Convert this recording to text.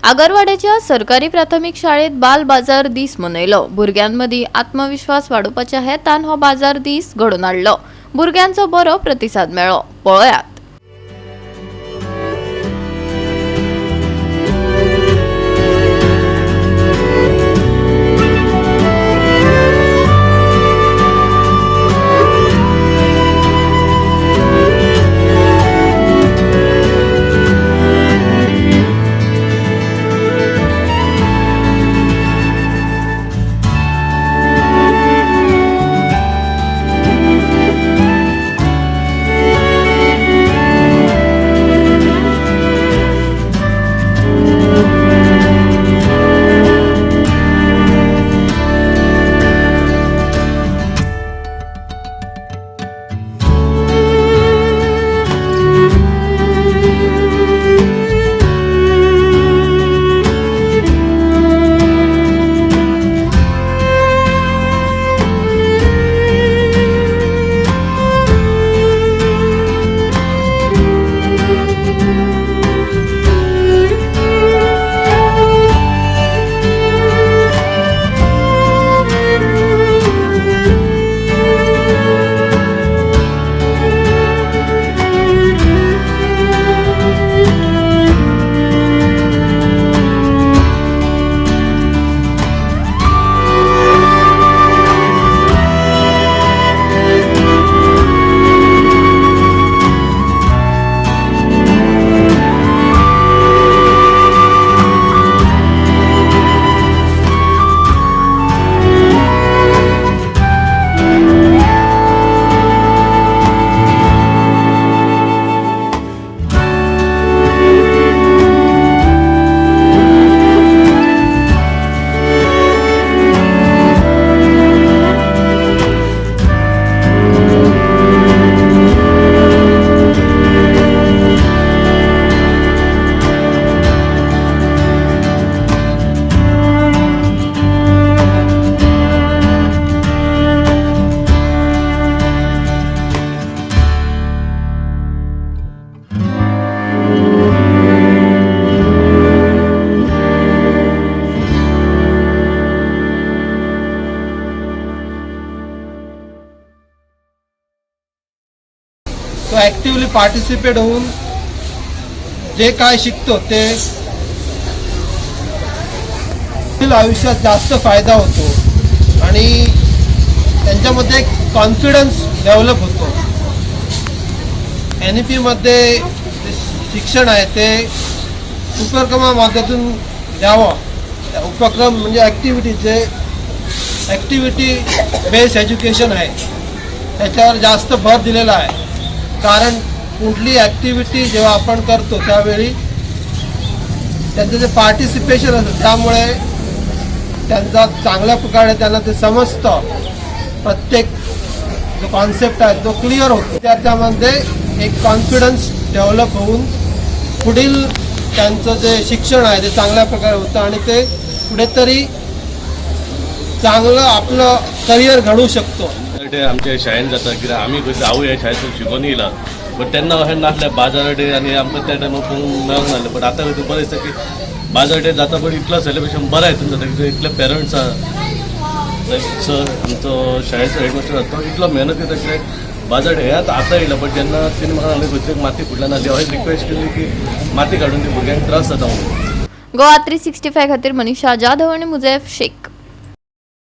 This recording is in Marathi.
आगरवाड्याच्या सरकारी प्राथमिक शाळेत बाल बाजार दीस मनयलो। भुरग्यांमदी आत्मविश्वास वाडोवपाच्या हेतान हो बाजार दीस घडोवन हाडलो। भुरग्यांचो बरो प्रतिसाद मेळ्ळो। पळयात। तो ॲक्टिव्हली पार्टिसिपेट होऊन जे काय शिकतो ते आयुष्यात जास्त फायदा होतो आणि त्यांच्यामध्ये एक कॉन्फिडन्स डेव्हलप होतो। NEP मध्ये शिक्षण आहे ते उपक्रमामार्फतून द्यावं। उपक्रम म्हणजे ॲक्टिव्हिटी बेस्ड एज्युकेशन आहे, त्याच्यावर जास्त भर दिलेला आहे। कारण कुठली ॲक्टिव्हिटी जेव्हा आपण करतो त्यावेळी त्यांचं जे पार्टिसिपेशन असतं त्यामुळे त्यांचा चांगल्या प्रकारे त्यांना ते समजतं। प्रत्येक जो कॉन्सेप्ट आहे तो क्लिअर होतो। त्याच्यामध्ये एक कॉन्फिडन्स डेव्हलप होऊन पुढील त्यांचं जे शिक्षण आहे ते चांगल्या प्रकारे होतं आणि ते कुठेतरी चांगलं आपलं करिअर घडवू शकतो। आमच्या शाळेन जाता कित्याक आमी हांवूय ह्या शाळेंतून शिकून येयला, बट तेन्ना अशें नासलें बाजार डे आनी आमकां त्या टायमार पळोवंक मेळोंक नासलें। बट आतां बरें दिसता की बाजार डे जाता बट इतलो सेलिब्रेशन बरें हितून जाता कित्याक इतले पेरंट्स लायक सर आमचो शाळेचो हेडमास्टर आसा तो इतलो मेहनत करता कित्याक बाजार डे आतां येयला, बट जेन्ना तिणें म्हाका सांगलें खंयची माती फुटल्यान आसली हांवें रिक्वेस्ट केली की माती काडून ती भुरग्यांक त्रास जाता म्हणून। गोवा 365 खातीर मनीषा जाधव आनी मुजेफ शेख।